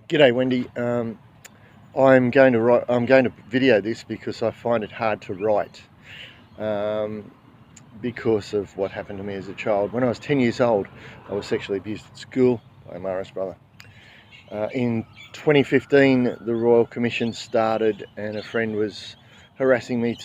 G'day, Wendy. I'm going to video this because I find it hard to write because of what happened to me as a child. When I was 10 years old, I was sexually abused at school by my Irish brother. In 2015, the Royal Commission started, and a friend was harassing me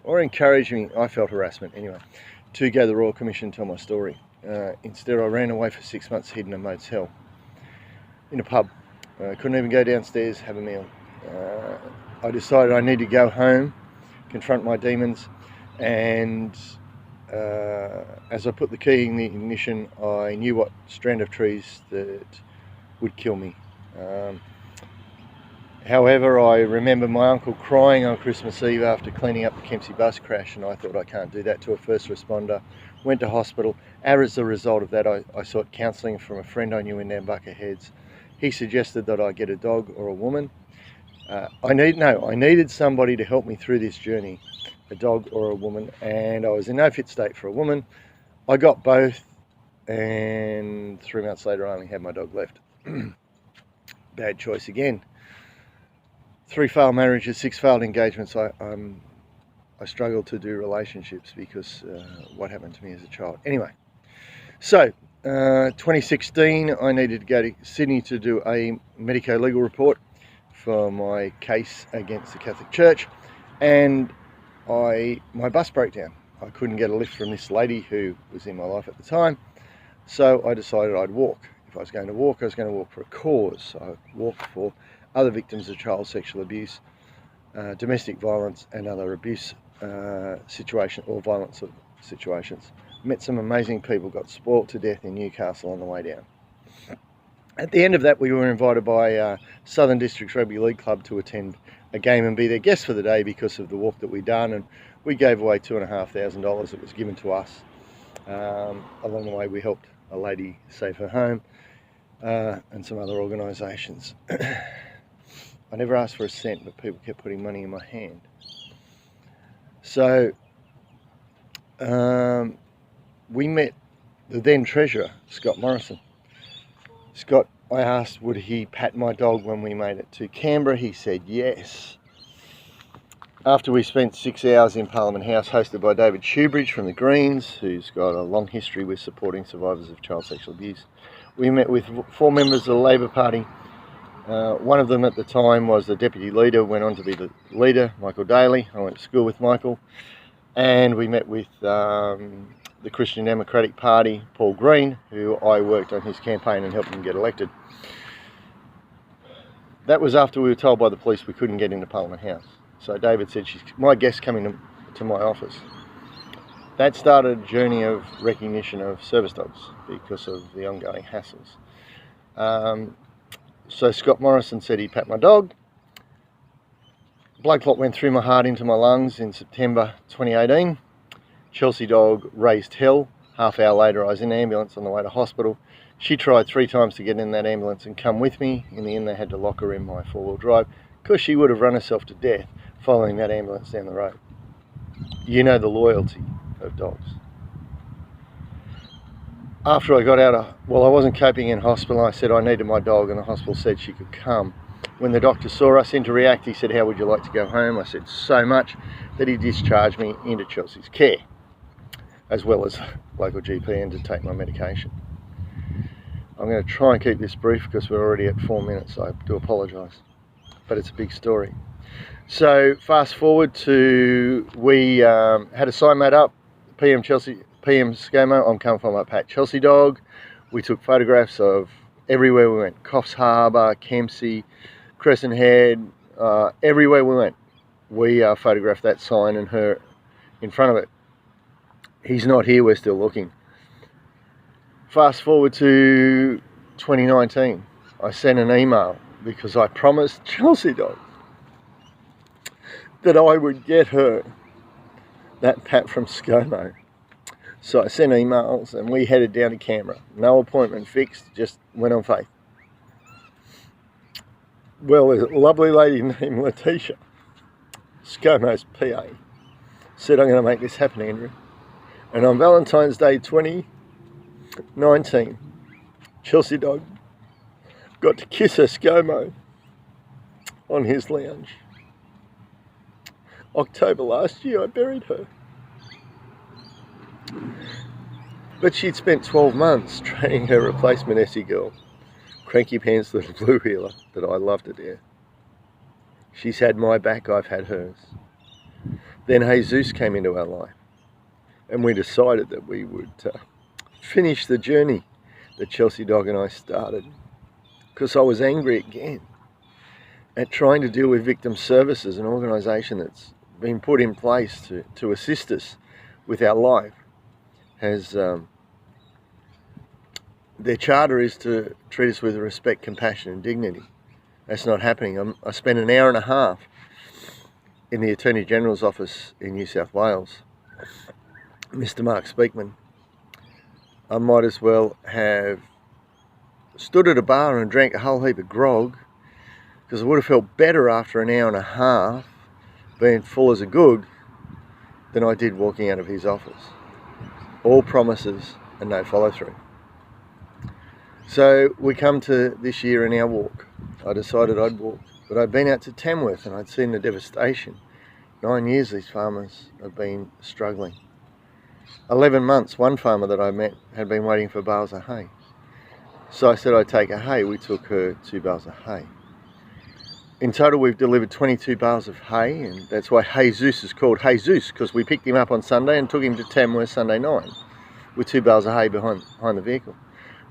or encouraging me, I felt harassment anyway, to go to the Royal Commission and tell my story. Instead, I ran away for 6 months, hid in a motel, in a pub. Couldn't even go downstairs, have a meal. I decided I need to go home, confront my demons, and as I put the key in the ignition, I knew what strand of trees that would kill me. However, I remember my uncle crying on Christmas Eve after cleaning up the Kempsey bus crash, and I thought, I can't do that to a first responder. Went to hospital. As a result of that, I sought counselling from a friend I knew in Nambucca Heads. He suggested that I get a dog or a woman. I needed somebody to help me through this journey, a dog or a woman, and I was in no fit state for a woman. I got both, and 3 months later I only had my dog left. Bad choice again. 3 failed marriages, 6 failed engagements. I struggled to do relationships because what happened to me as a child. Anyway, so 2016, I needed to go to Sydney to do a medico-legal report for my case against the Catholic Church, and my bus broke down. I couldn't get a lift from this lady who was in my life at the time, so I decided I'd walk. If I was going to walk, I was going to walk for a cause. So I walked for other victims of child sexual abuse, domestic violence, and other abuse situation or violence situations. Met some amazing people, got spoilt to death in Newcastle on the way down. At the end of that, we were invited by Southern Districts Rugby League Club to attend a game and be their guests for the day because of the walk that we'd done, and we gave away $2,500 that was given to us. Along the way, we helped a lady save her home and some other organisations. I never asked for a cent, but people kept putting money in my hand. So we met the then treasurer, Scott Morrison. Scott, I asked, would he pat my dog when we made it to Canberra? He said yes. After we spent 6 hours in Parliament House, hosted by David Shoebridge from the Greens, who's got a long history with supporting survivors of child sexual abuse, we met with 4 members of the Labor Party. One of them at the time was the deputy leader, went on to be the leader, Michael Daly. I went to school with Michael. And we met with the Christian Democratic Party, Paul Green, who I worked on his campaign and helped him get elected. That was after we were told by the police we couldn't get into Parliament House. So David said, she's my guest coming to my office. That started a journey of recognition of service dogs because of the ongoing hassles. So Scott Morrison said he'd pat my dog. Blood clot went through my heart into my lungs in September 2018. Chelsea dog raised hell. Half hour later I was in an ambulance on the way to hospital. She tried 3 times to get in that ambulance and come with me. In the end they had to lock her in my 4-wheel drive because she would have run herself to death following that ambulance down the road. You know the loyalty of dogs. After I got out I wasn't coping in hospital. I said I needed my dog and the hospital said she could come. When the doctor saw us interact, he said, how would you like to go home? I said so much that he discharged me into Chelsea's care, as well as local GP, and to take my medication. I'm going to try and keep this brief because we're already at 4 minutes, so I do apologise, but it's a big story. So fast forward to, we had a sign made up, PM ScoMo, I'm coming for my Pat Chelsea dog. We took photographs of everywhere we went, Coffs Harbour, Kempsey, Crescent Head, everywhere we went. We photographed that sign and her in front of it. He's not here, we're still looking. Fast forward to 2019. I sent an email because I promised Chelsea dog that I would get her that pat from ScoMo. So I sent emails and we headed down to Canberra. No appointment fixed, just went on faith. Well, there's a lovely lady named Letitia, ScoMo's PA, said, I'm going to make this happen, Andrew. And on Valentine's Day 2019, Chelsea dog got to kiss her ScoMo on his lounge. October last year I buried her. But she'd spent 12 months training her replacement Essie girl, Cranky Pants Little Blue Heeler, that I loved to death. She's had my back, I've had hers. Then Jesus came into our life, and we decided that we would finish the journey that Chelsea Dog and I started, because I was angry again at trying to deal with Victim Services, an organisation that's been put in place to assist us with our life. Their charter is to treat us with respect, compassion and dignity. That's not happening. I spent an hour and a half in the Attorney General's office in New South Wales, Mr. Mark Speakman. I might as well have stood at a bar and drank a whole heap of grog, because I would have felt better after an hour and a half being full as a goog than I did walking out of his office. All promises and no follow through. So we come to this year in our walk. I decided I'd walk, but I'd been out to Tamworth and I'd seen the devastation. 9 years these farmers have been struggling. 11 months, one farmer that I met had been waiting for bales of hay. So I said I'd take her hay. We took her 2 bales of hay. In total we've delivered 22 bales of hay, and that's why Jesus is called Jesus, because we picked him up on Sunday and took him to Tamworth Sunday night with 2 bales of hay behind the vehicle.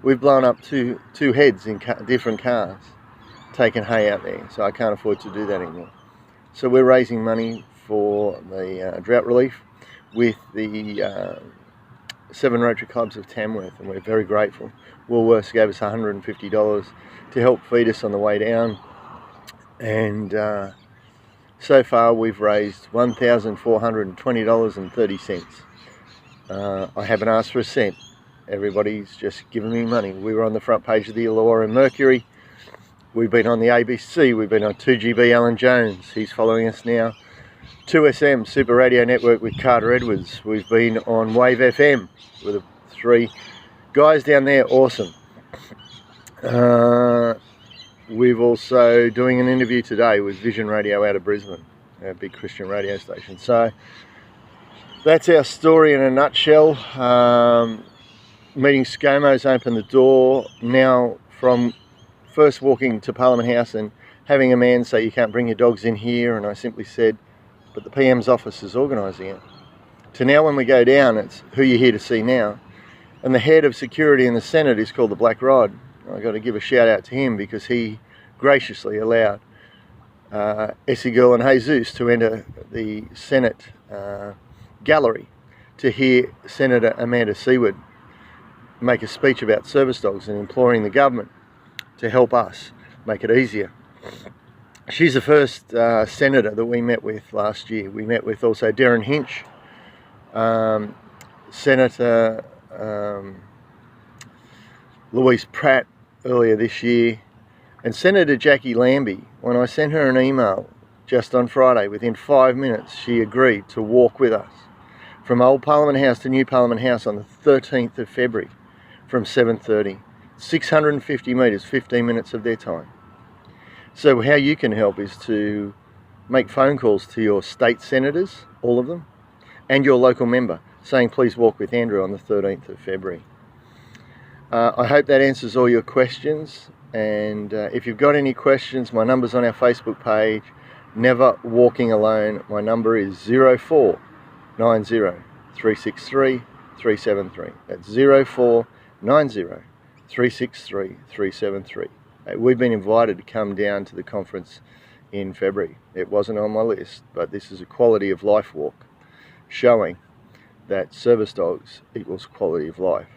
We've blown up two heads in different cars, taken hay out there, so I can't afford to do that anymore. So we're raising money for the drought relief with the 7 Rotary Clubs of Tamworth, and we're very grateful. Woolworths gave us $150 to help feed us on the way down, and so far we've raised $1,420.30. I haven't asked for a cent. Everybody's just given me money. We were on the front page of the Illawarra and Mercury. We've been on the ABC. We've been on 2GB Alan Jones. He's following us now. 2SM Super Radio Network with Carter Edwards. We've been on Wave FM with the 3 guys down there. Awesome. We've also doing an interview today with Vision Radio out of Brisbane, a big Christian radio station. So that's our story in a nutshell. Meeting ScoMo's opened the door. Now, from first walking to Parliament House and having a man say you can't bring your dogs in here, and I simply said, but the PM's office is organising it, to now when we go down, it's who you're here to see now. And the head of security in the Senate is called the Black Rod. I've got to give a shout out to him because he graciously allowed Essie Girl and Jesus to enter the Senate gallery to hear Senator Amanda Seward make a speech about service dogs and imploring the government to help us make it easier. She's the first senator that we met with last year. We met with also Darren Hinch, Senator Louise Pratt earlier this year, and Senator Jackie Lambie. When I sent her an email just on Friday, within 5 minutes she agreed to walk with us from Old Parliament House to New Parliament House on the 13th of February from 7:30. 650 metres, 15 minutes of their time. So how you can help is to make phone calls to your state senators, all of them, and your local member, saying please walk with Andrew on the 13th of February. I hope that answers all your questions, and if you've got any questions, my number's on our Facebook page, Never Walking Alone. My number is 0490 363 373. That's 0490 363 373. We've been invited to come down to the conference in February. It wasn't on my list, but this is a quality of life walk showing that service dogs equals quality of life.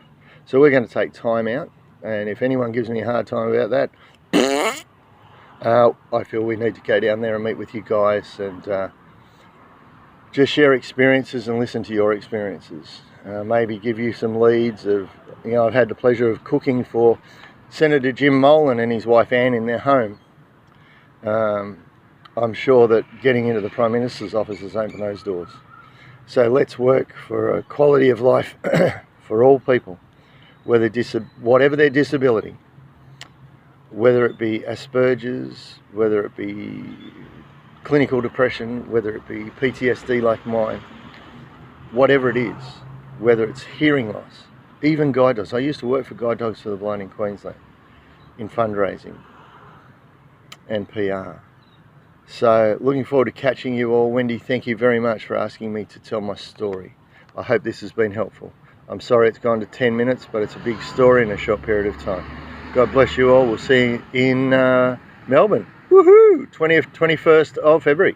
So we're going to take time out, and if anyone gives me a hard time about that, I feel we need to go down there and meet with you guys and just share experiences and listen to your experiences. Maybe give you some leads of, I've had the pleasure of cooking for Senator Jim Molan and his wife Anne in their home. I'm sure that getting into the Prime Minister's office has opened those doors. So let's work for a quality of life for all people, whatever their disability. whether it be Asperger's, whether it be clinical depression, whether it be PTSD like mine, whatever it is, whether it's hearing loss, even guide dogs. I used to work for Guide Dogs for the Blind in Queensland in fundraising and PR. So looking forward to catching you all. Wendy, thank you very much for asking me to tell my story. I hope this has been helpful. I'm sorry it's gone to 10 minutes, but it's a big story in a short period of time. God bless you all. We'll see you in Melbourne. Woohoo! 20th, 21st of February.